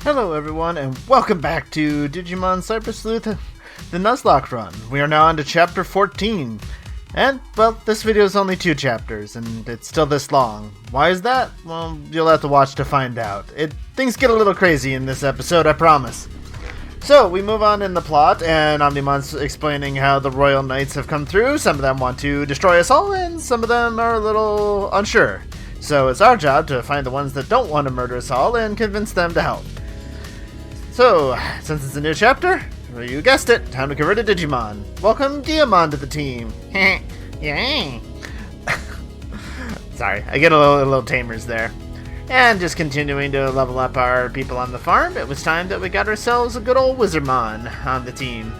Hello everyone, and welcome back to Digimon Cyber Sleuth, the Nuzlocke run. We are now on to Chapter 14. And, well, this video is only 2 chapters, and it's still this long. Why is that? Well, you'll have to watch to find out. Things get a little crazy in this episode, I promise. So, we move on in the plot, and Omnimon's explaining how the Royal Knights have come through. Some of them want to destroy us all, and some of them are a little unsure. So, it's our job to find the ones that don't want to murder us all and convince them to help. So, since it's a new chapter, you guessed it, time to convert a Digimon. Welcome Leomon to the team. Yay. Sorry, I get a little tamers there. And just continuing to level up our people on the farm, it was time that we got ourselves a good old Wizardmon on the team.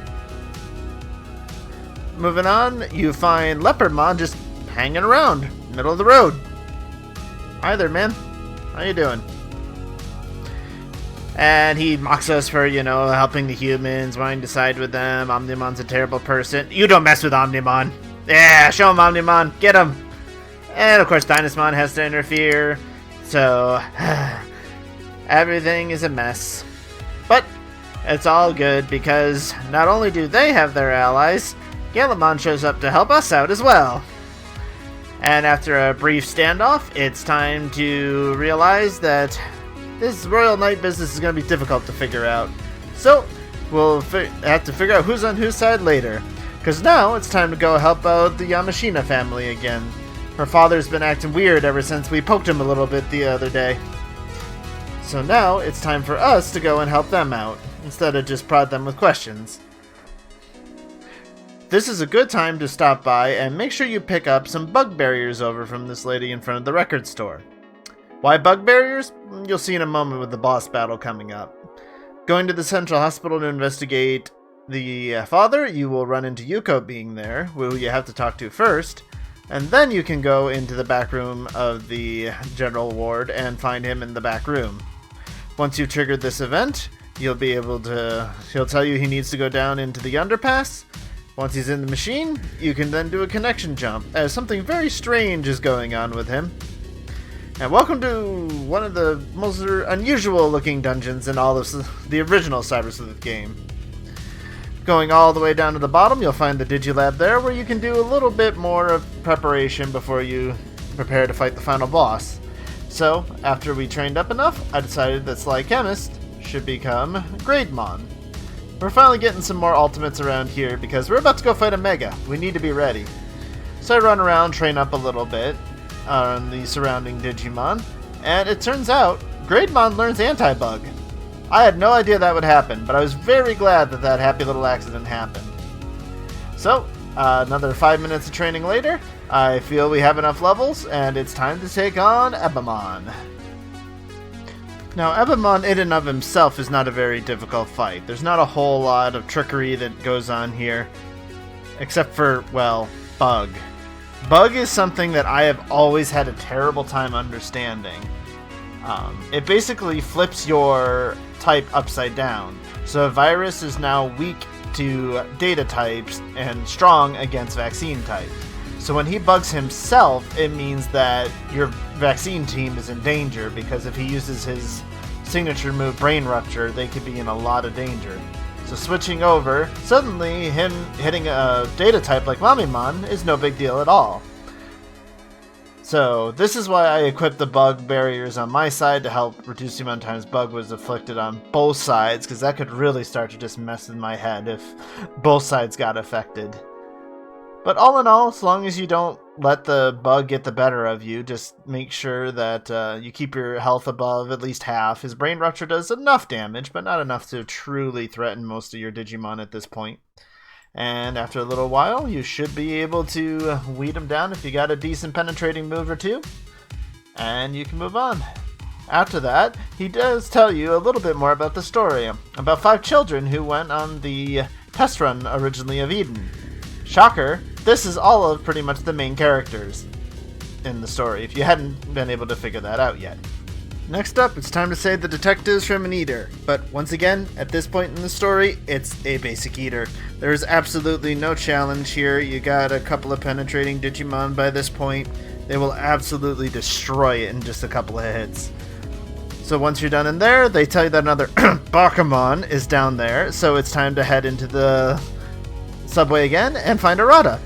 Moving on, you find Leopardmon just hanging around, middle of the road. Hi there, man. How you doing? And he mocks us for, helping the humans, wanting to side with them. Omnimon's a terrible person. You don't mess with Omnimon. Yeah, show him, Omnimon. Get him. And, of course, Dynasmon has to interfere. So, everything is a mess. But, it's all good because not only do they have their allies, Leomon shows up to help us out as well. And after a brief standoff, it's time to realize that this Royal Knight business is going to be difficult to figure out. So, we'll have to figure out who's on whose side later. Because now, it's time to go help out the Yamashina family again. Her father's been acting weird ever since we poked him a little bit the other day. So now, it's time for us to go and help them out, instead of just prod them with questions. This is a good time to stop by and make sure you pick up some bug barriers over from this lady in front of the record store. Why bug barriers? You'll see in a moment with the boss battle coming up. Going to the central hospital to investigate the father, you will run into Yuko being there, who you have to talk to first, and then you can go into the back room of the general ward and find him in the back room. Once you've triggered this event, he'll tell you he needs to go down into the underpass. Once he's in the machine, you can then do a connection jump, as something very strange is going on with him. And welcome to one of the most unusual looking dungeons in all of the original Cyber Sleuth game. Going all the way down to the bottom, you'll find the Digilab there, where you can do a little bit more of preparation before you prepare to fight the final boss. So, after we trained up enough, I decided that Sly Chemist should become Grademon. We're finally getting some more ultimates around here, because we're about to go fight a Mega. We need to be ready. So I run around, train up a little bit on the surrounding Digimon, and it turns out Grademon learns Anti-Bug. I had no idea that would happen, but I was very glad that happy little accident happened. So, another 5 minutes of training later, I feel we have enough levels, and it's time to take on Ebamon. Now, Ebamon in and of himself is not a very difficult fight. There's not a whole lot of trickery that goes on here, except for, well, Bug. Bug is something that I have always had a terrible time understanding. It basically flips your type upside down. So Virus is now weak to data types and strong against vaccine types. So when he bugs himself, it means that your vaccine team is in danger, because if he uses his signature move Brain Rupture, they could be in a lot of danger. So switching over, suddenly him hitting a data type like Mamimon is no big deal at all. So this is why I equipped the bug barriers on my side to help reduce the amount of times bug was afflicted on both sides, because that could really start to just mess with my head if both sides got affected. But all in all, as long as you don't let the bug get the better of you, just make sure that you keep your health above at least half. His Brain Rupture does enough damage, but not enough to truly threaten most of your Digimon at this point. And after a little while, you should be able to weed him down if you got a decent penetrating move or two. And you can move on. After that, he does tell you a little bit more about the story. About 5 children who went on the test run originally of Eden. Shocker, this is all of pretty much the main characters in the story, if you hadn't been able to figure that out yet. Next up, it's time to save the detectives from an eater. But once again, at this point in the story, it's a basic eater. There's absolutely no challenge here. You got a couple of penetrating Digimon by this point. They will absolutely destroy it in just a couple of hits. So once you're done in there, they tell you that another Bakumon is down there, so it's time to head into the subway again and find Arata.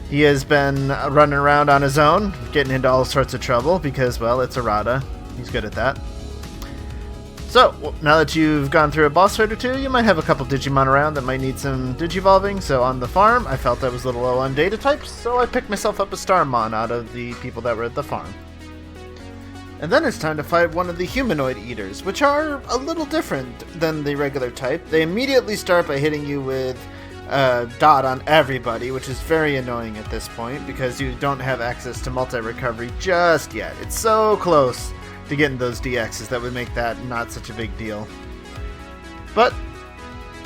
He has been running around on his own, getting into all sorts of trouble because, well, it's Arata. He's good at that. So, now that you've gone through a boss fight or two, you might have a couple Digimon around that might need some Digivolving. So on the farm, I felt I was a little low on data types, so I picked myself up a Starmon out of the people that were at the farm. And then it's time to fight one of the humanoid eaters, which are a little different than the regular type. They immediately start by hitting you with a dot on everybody, which is very annoying at this point because you don't have access to multi-recovery just yet. It's so close to getting those DXs that would make that not such a big deal. But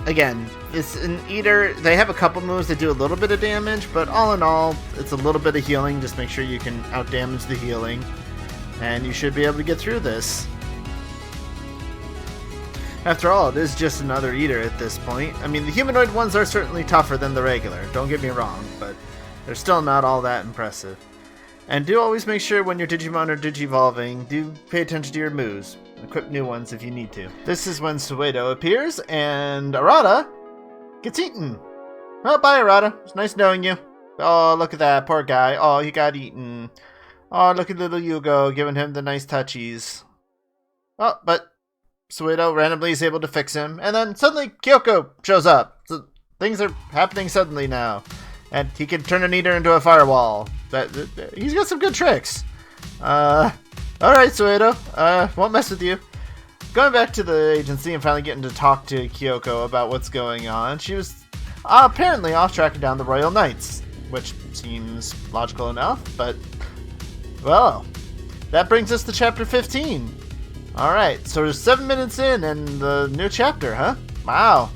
again, it's an eater. They have a couple moves that do a little bit of damage, but all in all, it's a little bit of healing. Just make sure you can out-damage the healing, and you should be able to get through this. After all, it is just another eater at this point. I mean, the humanoid ones are certainly tougher than the regular, don't get me wrong, but they're still not all that impressive. And do always make sure when your Digimon are Digivolving, do pay attention to your moves. Equip new ones if you need to. This is when Suedo appears, and Arata gets eaten. Well, bye Arata. It's nice knowing you. Oh, look at that, poor guy. Oh, he got eaten. Oh, look at little Yugo, giving him the nice touchies. Oh, but Suedo randomly is able to fix him, and then suddenly Kyoko shows up. So things are happening suddenly now. And he can turn an eater into a firewall. He's got some good tricks. Alright, Suedo. Won't mess with you. Going back to the agency and finally getting to talk to Kyoko about what's going on, she was apparently off tracking down the Royal Knights, which seems logical enough, but, well, that brings us to chapter 15. Alright, so we're 7 minutes in and the new chapter, huh? Wow.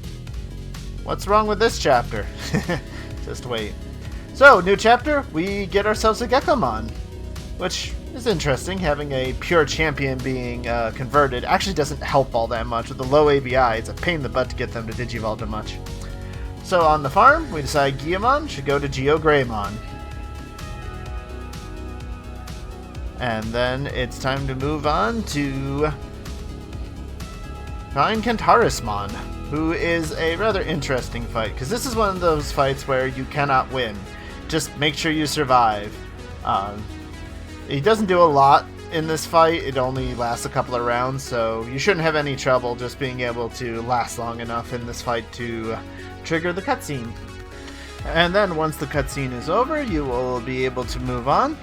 What's wrong with this chapter? Just wait. So, new chapter, we get ourselves a Gekomon, which is interesting. Having a pure champion being converted actually doesn't help all that much. With the low ABI, it's a pain in the butt to get them to Digivolve too much. So on the farm, we decide Guillemon should go to Geogreymon. And then it's time to move on to find Kentarismon, who is a rather interesting fight, because this is one of those fights where you cannot win. Just make sure you survive. He doesn't do a lot in this fight. It only lasts a couple of rounds, so you shouldn't have any trouble just being able to last long enough in this fight to trigger the cutscene. And then once the cutscene is over, you will be able to move on.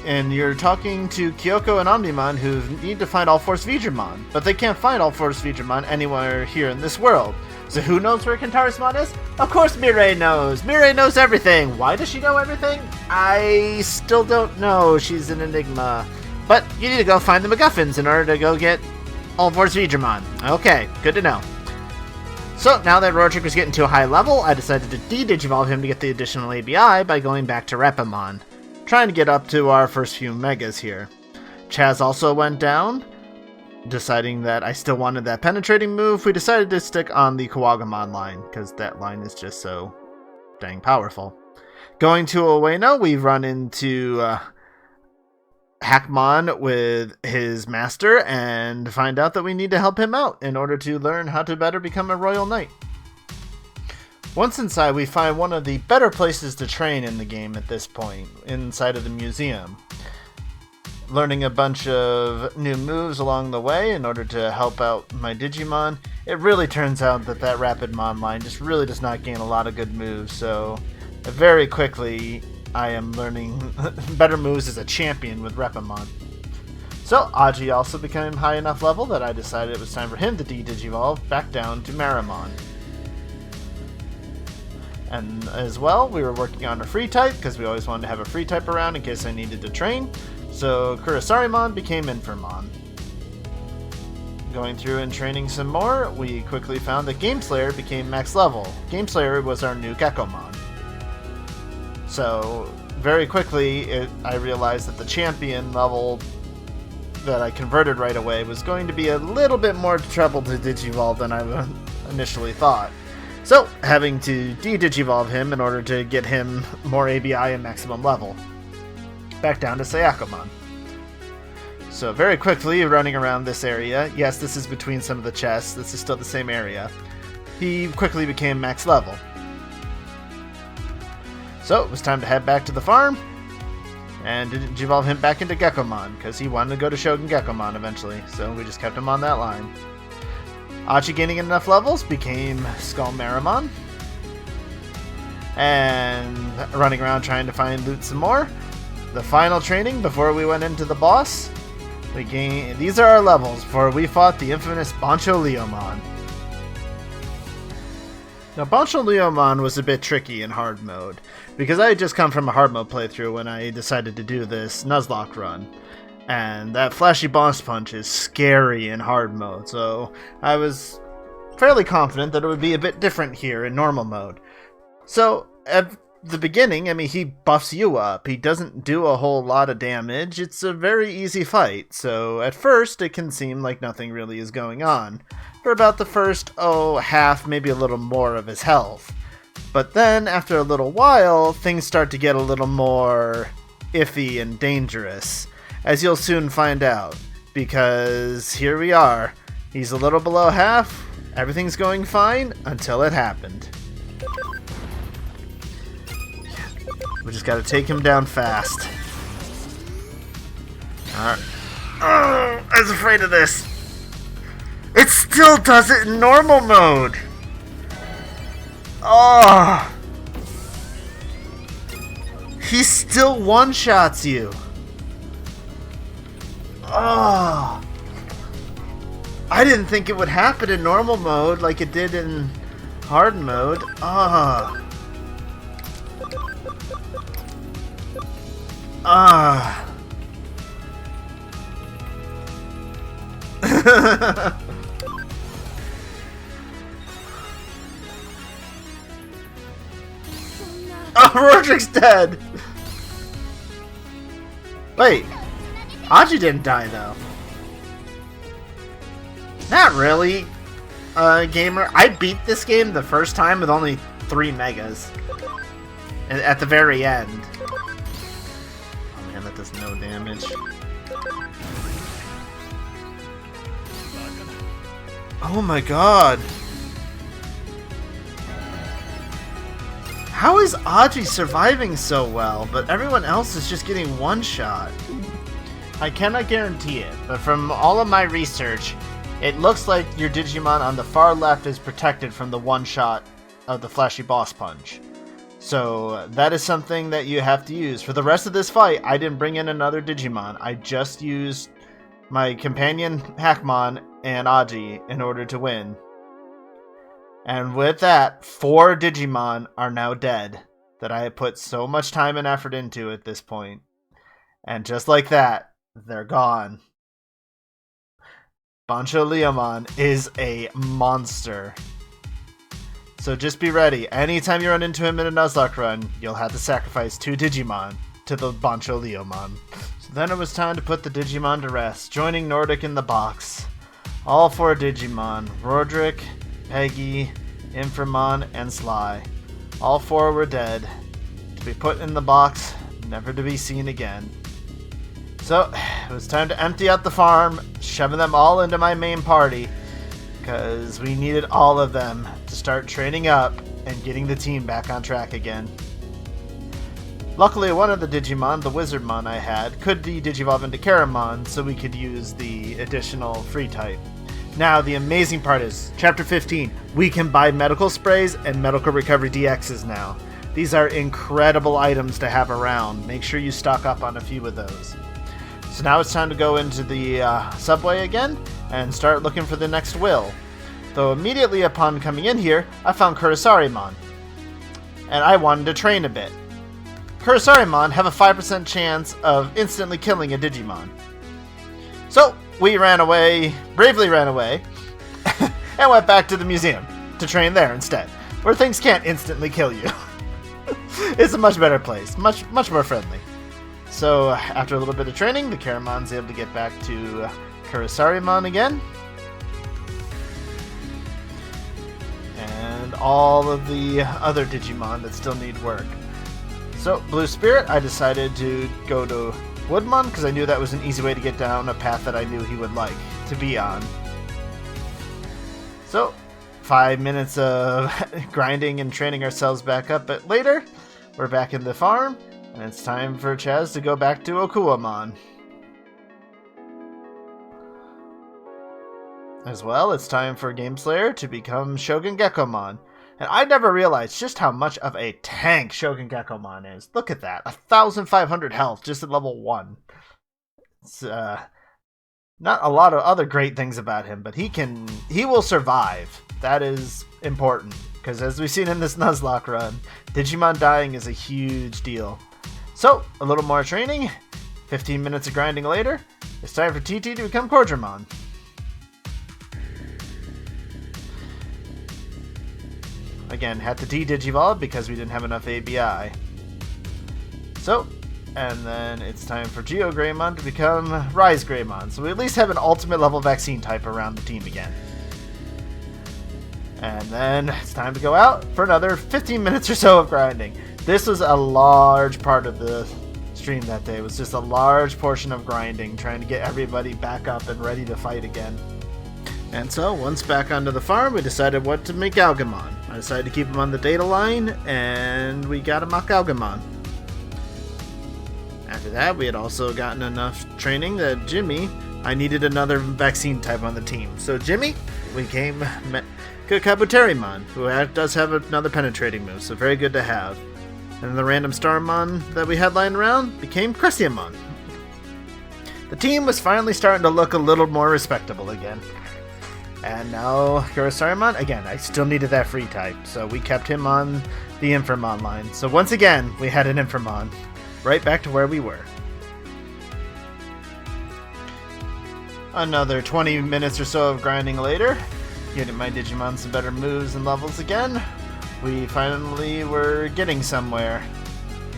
And you're talking to Kyoko and Omnimon, who need to find All Force Vidramon, but they can't find All Force Vidramon anywhere here in this world. So who knows where Kentarismon is? Of course Mireille knows! Mireille knows everything! Why does she know everything? I still don't know. She's an enigma. But you need to go find the MacGuffins in order to go get All Force Vidramon. Okay, good to know. So now that Rordrik was getting to a high level, I decided to de-Digivolve him to get the additional ABI by going back to Repamon, trying to get up to our first few megas here. Chaz also went down. Deciding that I still wanted that penetrating move, we decided to stick on the Kawagamon line, because that line is just so dang powerful. Going to Ueno, we run into Hackmon with his master, and find out that we need to help him out in order to learn how to better become a Royal Knight. Once inside, we find one of the better places to train in the game at this point, inside of the museum. Learning a bunch of new moves along the way in order to help out my Digimon. It really turns out that that Rapidmon line just really does not gain a lot of good moves, so very quickly I am learning better moves as a champion with Repamon. So Aji also became high enough level that I decided it was time for him to de-Digivolve back down to Marimon. And as well, we were working on a free type, because we always wanted to have a free type around in case I needed to train. So Kurisarimon became Infirmon. Going through and training some more, we quickly found that Gameslayer became max level. Gameslayer was our new Gekomon. So very quickly, I realized that the champion level that I converted right away was going to be a little bit more trouble to Digivolve than I initially thought. So, having to de-Digivolve him in order to get him more ABI and maximum level. Back down to Sayakomon. So very quickly, running around this area, yes, this is between some of the chests, this is still the same area, he quickly became max level. So it was time to head back to the farm, and evolve him back into Gekomon, because he wanted to go to Shogun Gekomon eventually, so we just kept him on that line. Achi gaining enough levels became Skull Marimon, and running around trying to find loot some more. The final training before we went into the boss, we gained. These are our levels before we fought the infamous Bancho Leomon. Now, Bancho Leomon was a bit tricky in hard mode, because I had just come from a hard mode playthrough when I decided to do this Nuzlocke run. And that flashy boss punch is scary in hard mode, so I was fairly confident that it would be a bit different here in normal mode. So, at the beginning, I mean, he buffs you up. He doesn't do a whole lot of damage. It's a very easy fight, so at first it can seem like nothing really is going on. For about the first, half, maybe a little more of his health. But then, after a little while, things start to get a little more iffy and dangerous, as you'll soon find out, because here we are. He's a little below half, everything's going fine, until it happened. We just gotta take him down fast. Alright. Oh, I was afraid of this. It still does it in normal mode. Oh. He still one-shots you. Oh. I didn't think it would happen in normal mode like it did in hard mode. Oh. Ah. Oh, Rordrik's dead! Wait, Aji didn't die though. Not really, gamer. I beat this game the first time with only 3 megas. At the very end. Oh man, that does no damage. Oh my god. How is Aji surviving so well, but everyone else is just getting one shot? I cannot guarantee it, but from all of my research, it looks like your Digimon on the far left is protected from the one shot of the flashy boss punch. So that is something that you have to use. For the rest of this fight, I didn't bring in another Digimon. I just used my companion Hackmon and Aji in order to win. And with that, 4 Digimon are now dead that I have put so much time and effort into at this point. And just like that, they're gone. Bancho Leomon is a monster. So just be ready. Anytime you run into him in a Nuzlocke run, you'll have to sacrifice 2 Digimon to the Bancho Leomon. So then it was time to put the Digimon to rest, joining Rordrik in the box. All 4 Digimon, Rordrik, Peggy, Inframon, and Sly. All 4 were dead, to be put in the box, never to be seen again. So, it was time to empty out the farm, shoving them all into my main party, because we needed all of them to start training up and getting the team back on track again. Luckily, one of the Digimon, the Wizardmon I had, could de-digivolve into Karamon, so we could use the additional free type. Now, the amazing part is, Chapter 15, we can buy medical sprays and medical recovery DXs now. These are incredible items to have around. Make sure you stock up on a few of those. So now it's time to go into the subway again and start looking for the next will. Though immediately upon coming in here, I found Kurisarimon. And I wanted to train a bit. Kurisarimon have a 5% chance of instantly killing a Digimon. So, we ran away, bravely ran away, and went back to the museum to train there instead, where things can't instantly kill you. It's a much better place, much more friendly. So, after a little bit of training, the Karamon's able to get back to Kurisarimon again. And all of the other Digimon that still need work. So, Blue Spirit, I decided to go to Woodmon, because I knew that was an easy way to get down a path that I knew he would like to be on. So, 5 minutes of grinding and training ourselves back up, but later, we're back in the farm, and it's time for Chaz to go back to Okuamon. As well, it's time for Gameslayer to become Shogun Gekkomon. And I never realized just how much of a tank Shogun Gekkomon is. Look at that. 1,500 health just at level 1. It's not a lot of other great things about him, but he will survive. That is important. Because as we've seen in this Nuzlocke run, Digimon dying is a huge deal. So, a little more training. 15 minutes of grinding later, it's time for TT to become Cordramon. Again, had to de-digivolve because we didn't have enough ABI. So, and then it's time for Geo Greymon to become Rise Greymon. So we at least have an ultimate level vaccine type around the team again. And then it's time to go out for another 15 minutes or so of grinding. This was a large part of the stream that day. It was just a large portion of grinding, trying to get everybody back up and ready to fight again. And so, once back onto the farm, we decided what to make Algamon. I decided to keep him on the data line, and we got a mock Algamon. After that, we had also gotten enough training that Jimmy, I needed another vaccine type on the team. So Jimmy became Kabuterimon, who does have another penetrating move, so very good to have. And the random Starmon that we had lying around became Cresciamon. The team was finally starting to look a little more respectable again. And now, Kurosarimon, again, I still needed that free type, so we kept him on the Inframon line. So once again, we had an Inframon, right back to where we were. Another 20 minutes or so of grinding later, getting my Digimon some better moves and levels again, we finally were getting somewhere.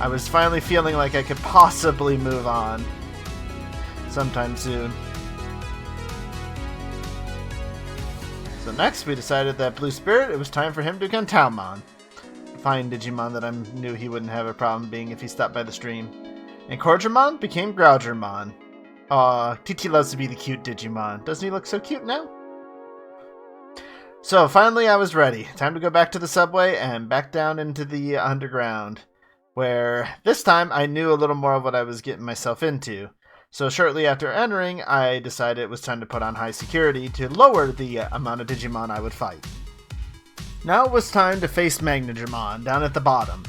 I was finally feeling like I could possibly move on sometime soon. So next, we decided that Blue Spirit, it was time for him to become Taomon. Fine Digimon that I knew he wouldn't have a problem being if he stopped by the stream. And Cordramon became Groudramon. Aw, TT loves to be the cute Digimon. Doesn't he look so cute now? So finally I was ready. Time to go back to the subway and back down into the underground. Where this time I knew a little more of what I was getting myself into. So shortly after entering, I decided it was time to put on high security to lower the amount of Digimon I would fight. Now it was time to face Magna down at the bottom.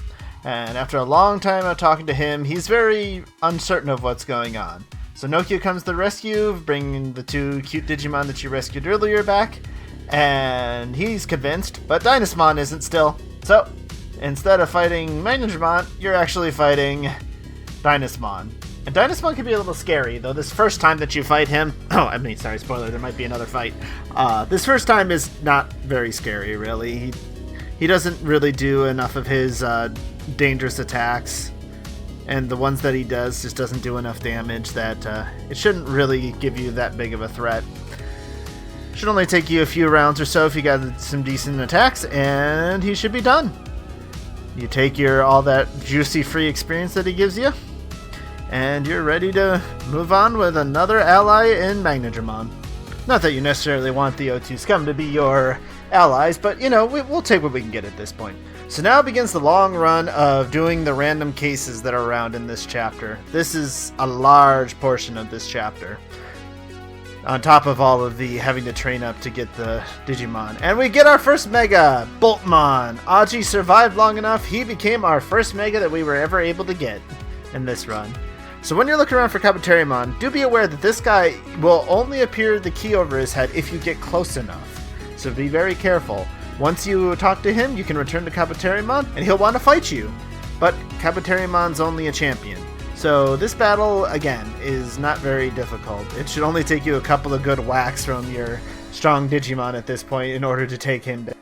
And after a long time of talking to him, he's very uncertain of what's going on. So Nokia comes to the rescue, bringing the two cute Digimon that you rescued earlier back. And he's convinced, but Dynasmon isn't still. So instead of fighting Magna, you're actually fighting Dynasmon. And Dynasmon can be a little scary, though this first time that you fight him... Oh, I mean, sorry, spoiler, there might be another fight. This first time is not very scary, really. He doesn't really do enough of his dangerous attacks. And the ones that he does just doesn't do enough damage that it shouldn't really give you that big of a threat. Should only take you a few rounds or so if you got some decent attacks, and he should be done. You take all that juicy free experience that he gives you, and you're ready to move on with another ally in Magnadramon. Not that you necessarily want the O2 Scum to be your allies, but, you know, we'll take what we can get at this point. So now begins the long run of doing the random cases that are around in this chapter. This is a large portion of this chapter. On top of all of the having to train up to get the Digimon. And we get our first Mega, Boltmon. Aji survived long enough, he became our first Mega that we were ever able to get in this run. So when you're looking around for Kabuterimon, do be aware that this guy will only appear the key over his head if you get close enough. So be very careful. Once you talk to him, you can return to Kabuterimon, and he'll want to fight you. But Kabuterimon's only a champion. So this battle, again, is not very difficult. It should only take you a couple of good whacks from your strong Digimon at this point in order to take him down.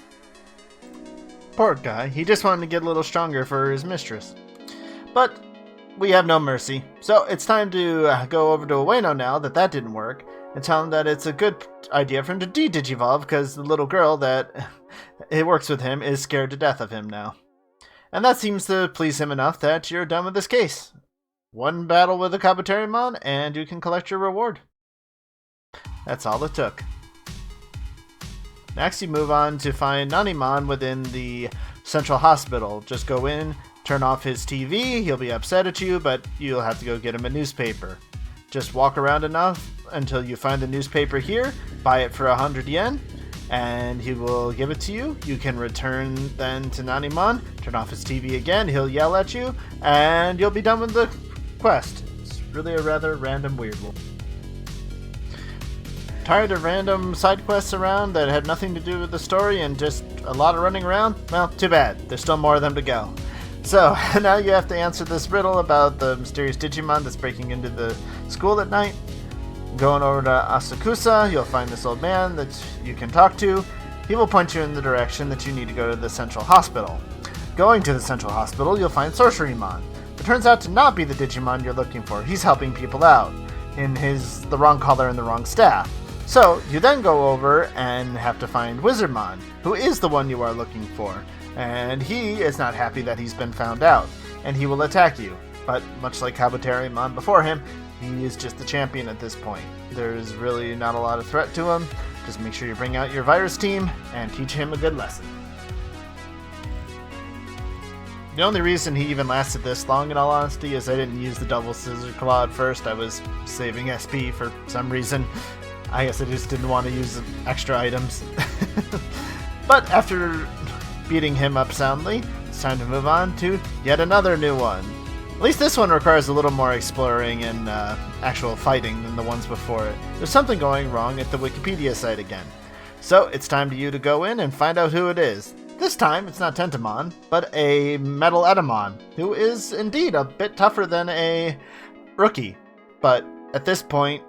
Poor guy, he just wanted to get a little stronger for his mistress. But we have no mercy. So it's time to go over to Ueno now that didn't work, and tell him that it's a good idea for him to de-digivolve because the little girl that it works with him is scared to death of him now. And that seems to please him enough that you're done with this case. one battle with a Kabuterimon, and you can collect your reward. That's all it took. Next, you move on to find Nanimon within the central hospital. Just go in, turn off his TV, he'll be upset at you, but you'll have to go get him a newspaper. Just walk around enough until you find the newspaper here, buy it for 100 yen, and he will give it to you. You can return then to Nanimon, turn off his TV again, he'll yell at you, and you'll be done with the quest. It's really a rather random weird one. Tired of random side quests around that had nothing to do with the story and just a lot of running around? Well, too bad. There's still more of them to go. So, now you have to answer this riddle about the mysterious Digimon that's breaking into the school at night. Going over to Asakusa, you'll find this old man that you can talk to. He will point you in the direction that you need to go to the central hospital. Going to the central hospital, you'll find Sorcerymon. It turns out to not be the Digimon you're looking for. He's helping people out in the wrong color and the wrong staff. So, you then go over and have to find Wizardmon, who is the one you are looking for. And he is not happy that he's been found out, and he will attack you. But much like Kabuterimon before him, he is just the champion at this point. There's really not a lot of threat to him. Just make sure you bring out your virus team and teach him a good lesson. The only reason he even lasted this long, in all honesty, is I didn't use the double scissor claw at first. I was saving SP for some reason. I guess I just didn't want to use extra items. But after beating him up soundly, it's time to move on to yet another new one. At least this one requires a little more exploring and actual fighting than the ones before it. There's something going wrong at the Wikipedia site again. So it's time for you to go in and find out who it is. This time, it's not Tentamon, but a Metal Etamon, who is indeed a bit tougher than a rookie. But at this point,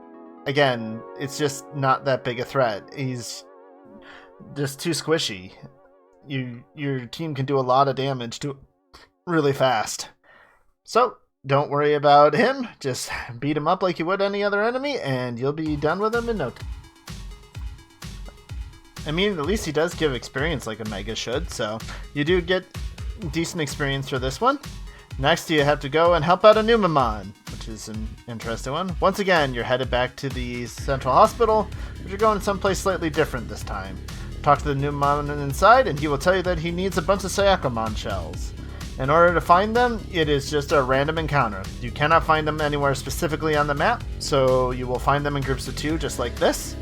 again, it's just not that big a threat. He's just too squishy. Your team can do a lot of damage to really fast. So, don't worry about him. Just beat him up like you would any other enemy, and you'll be done with him in no time. I mean, at least he does give experience like a Mega should, so you do get decent experience for this one. Next, you have to go and help out a Numemon, which is an interesting one. Once again, you're headed back to the central hospital, but you're going someplace slightly different this time. Talk to the Numemon inside, and he will tell you that he needs a bunch of Sayakomon shells. In order to find them, it is just a random encounter. You cannot find them anywhere specifically on the map, so you will find them in groups of 2, just like this.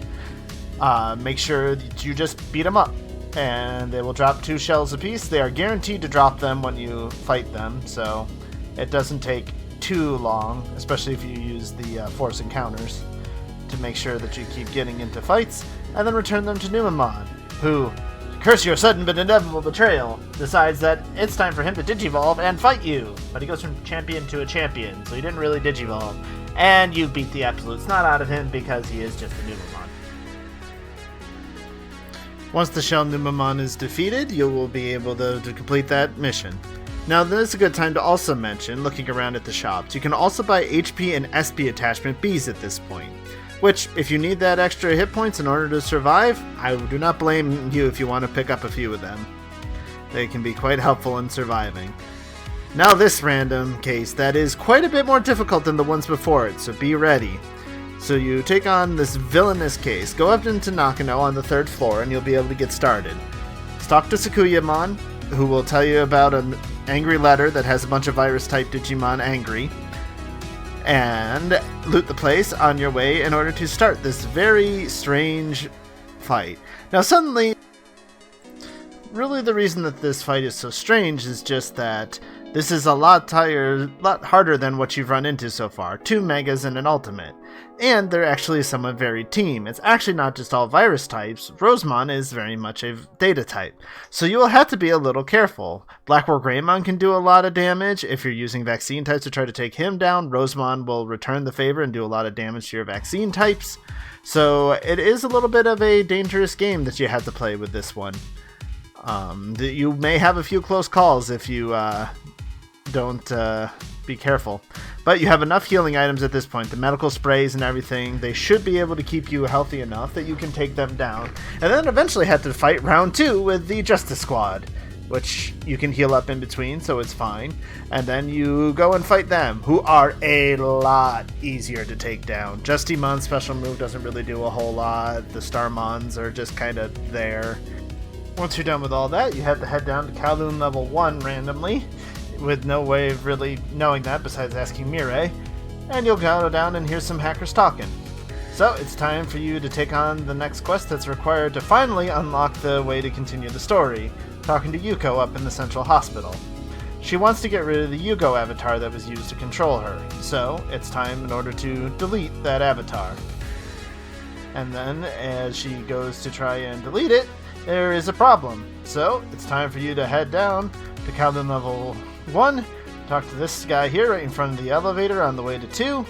Make sure that you just beat them up, and they will drop 2 shells apiece. They are guaranteed to drop them when you fight them, so it doesn't take too long, especially if you use the force encounters, to make sure that you keep getting into fights, and then return them to Numemon, who, curse your sudden but inevitable betrayal, decides that it's time for him to Digivolve and fight you. But he goes from champion to a champion, so he didn't really Digivolve, and you beat the absolute snot out of him because he is just a Numemon. Once the Shell Numemon is defeated, you will be able to complete that mission. Now, this is a good time to also mention, looking around at the shops, you can also buy HP and SP attachment Bs at this point. Which, if you need that extra hit points in order to survive, I do not blame you if you want to pick up a few of them. They can be quite helpful in surviving. Now this random case, that is quite a bit more difficult than the ones before it, so be ready. So you take on this Villainous case, go up into Nakano on the 3rd floor, and you'll be able to get started. Talk to Sakuyamon, who will tell you about an angry letter that has a bunch of virus-type Digimon angry, and loot the place on your way in order to start this very strange fight. Now suddenly, really the reason that this fight is so strange is just that this is a lot harder than what you've run into so far. 2 Megas and an Ultimate. And they're actually somewhat varied team. It's actually not just all virus types. Rosemon is very much a data type. So you will have to be a little careful. Black War Greymon can do a lot of damage. If you're using vaccine types to try to take him down, Rosemon will return the favor and do a lot of damage to your vaccine types. So it is a little bit of a dangerous game that you have to play with this one. You may have a few close calls if you don't be careful. But you have enough healing items at this point, the medical sprays and everything. They should be able to keep you healthy enough that you can take them down. And then eventually have to fight round 2 with the Justice Squad. which you can heal up in between, so it's fine. And then you go and fight them, who are a lot easier to take down. Justimon's special move doesn't really do a whole lot. The Starmons are just kind of there. Once you're done with all that, you have to head down to Kowloon level 1 randomly, with no way of really knowing that besides asking Mirai, and you'll go down and hear some hackers talking. So it's time for you to take on the next quest that's required to finally unlock the way to continue the story, talking to Yuko up in the central hospital. She wants to get rid of the Yugo avatar that was used to control her, so it's time in order to delete that avatar. And then, as she goes to try and delete it, there is a problem. So it's time for you to head down to Kowloon level 1, talk to this guy here right in front of the elevator on the way to 2,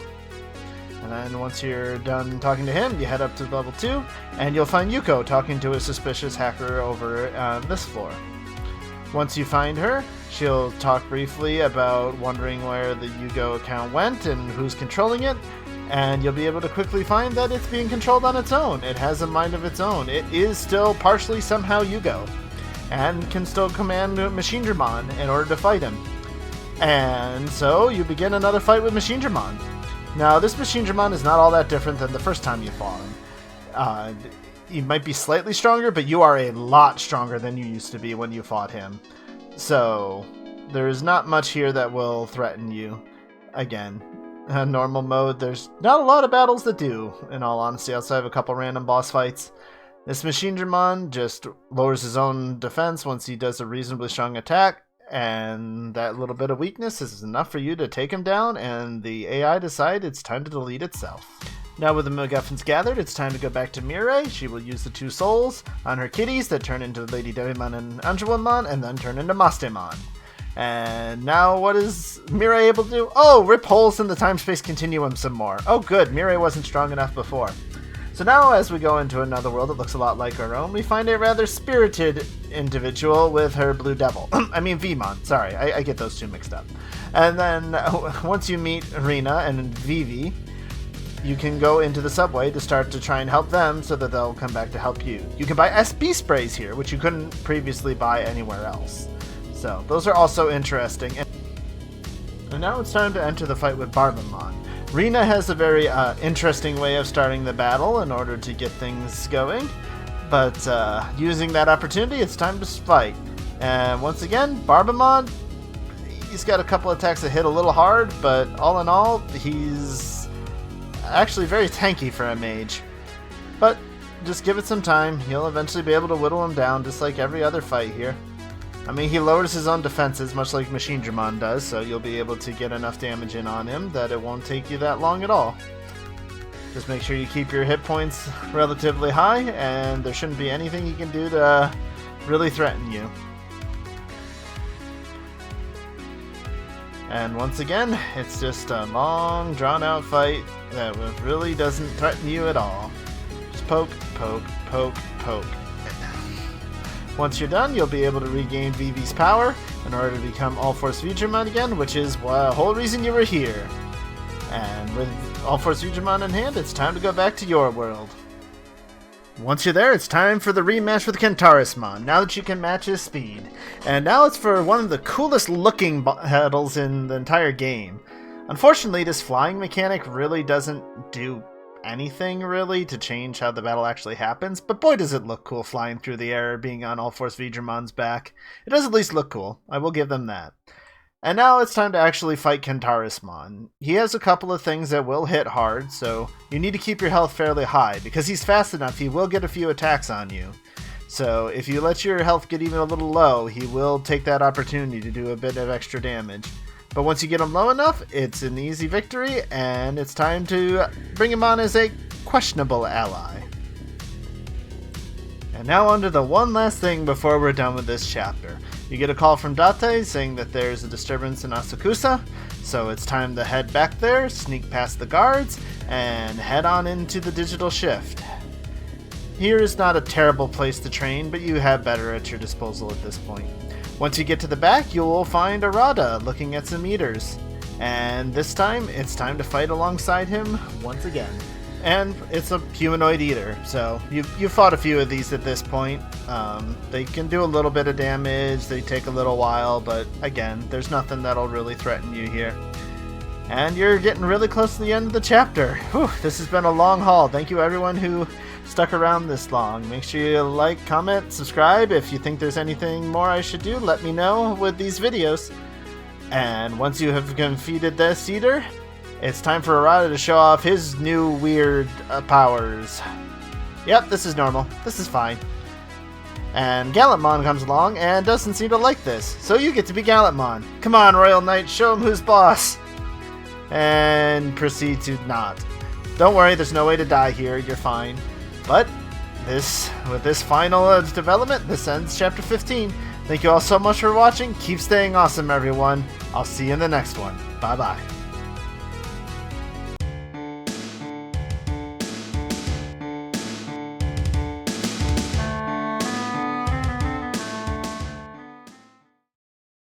and then once you're done talking to him, you head up to level 2, and you'll find Yuko talking to a suspicious hacker over on this floor. Once you find her, she'll talk briefly about wondering where the Yugo account went and who's controlling it, and you'll be able to quickly find that it's being controlled on its own. It has a mind of its own. It is still partially somehow Yugo, and can still command Machinedramon in order to fight him. And so you begin another fight with Machinedramon. Now, this Machinedramon is not all that different than the first time you fought him. You might be slightly stronger, but you are a lot stronger than you used to be when you fought him. So, there is not much here that will threaten you. Again, normal mode, there's not a lot of battles that do, in all honesty, outside of a couple random boss fights. This Machinedramon just lowers his own defense once he does a reasonably strong attack, and that little bit of weakness is enough for you to take him down, and the AI decide it's time to delete itself. Now with the MacGuffins gathered, it's time to go back to Mirai. She will use the 2 souls on her kitties that turn into Lady Devimon and Anjouamon, and then turn into Mastemon. And now what is Mirai able to do? Oh, rip holes in the time-space continuum some more. Oh good, Mirai wasn't strong enough before. So now as we go into another world that looks a lot like our own, we find a rather spirited individual with her blue devil. I mean Vmon, sorry, I get those two mixed up. And then once you meet Rina and Vivi, you can go into the subway to start to try and help them so that they'll come back to help you. You can buy SB sprays here, which you couldn't previously buy anywhere else. So those are also interesting. And now it's time to enter the fight with Barbamon. Rina has a very interesting way of starting the battle in order to get things going, but using that opportunity, it's time to fight. And once again, Barbamon, he's got a couple attacks that hit a little hard, but all in all, he's actually very tanky for a mage. But just give it some time, you'll eventually be able to whittle him down just like every other fight here. I mean, he lowers his own defenses, much like Machinedramon does, so you'll be able to get enough damage in on him that it won't take you that long at all. Just make sure you keep your hit points relatively high, and there shouldn't be anything you can do to really threaten you. And once again, it's just a long, drawn-out fight that really doesn't threaten you at all. Just poke, poke, poke, poke. Once you're done, you'll be able to regain Vivi's power in order to become All-Force Vigimon again, which is the whole reason you were here. And with All-Force Vigimon in hand, it's time to go back to your world. Once you're there, it's time for the rematch with Kentaurasmon, now that you can match his speed. And now it's for one of the coolest looking battles in the entire game. Unfortunately, this flying mechanic really doesn't do anything really to change how the battle actually happens, but boy does it look cool flying through the air, being on All-Force Vigimon's back. It does at least look cool, I will give them that. And now it's time to actually fight Kentaurasmon. He has a couple of things that will hit hard, so you need to keep your health fairly high. Because he's fast enough, he will get a few attacks on you. So if you let your health get even a little low, he will take that opportunity to do a bit of extra damage. But once you get him low enough, it's an easy victory, and it's time to bring him on as a questionable ally. And now on to the one last thing before we're done with this chapter. You get a call from Date saying that there's a disturbance in Asakusa, so it's time to head back there, sneak past the guards, and head on into the digital shift. Here is not a terrible place to train, but you have better at your disposal at this point. Once you get to the back, you will find Arada looking at some meters. And this time, it's time to fight alongside him once again. And it's a humanoid eater, so you've fought a few of these at this point. They can do a little bit of damage, they take a little while, but again, there's nothing that'll really threaten you here. And you're getting really close to the end of the chapter. Whew, this has been a long haul. Thank you everyone who stuck around this long. Make sure you like, comment, subscribe. If you think there's anything more I should do, let me know with these videos. And once you have defeated this eater, it's time for Arata to show off his new weird powers. Yep, this is normal. This is fine. And Gallantmon comes along and doesn't seem to like this, so you get to be Gallantmon. Come on, Royal Knight, show him who's boss. And proceed to not. Don't worry, there's no way to die here, you're fine. But with this final development, this ends chapter 15. Thank you all so much for watching. Keep staying awesome, everyone. I'll see you in the next one. Bye-bye.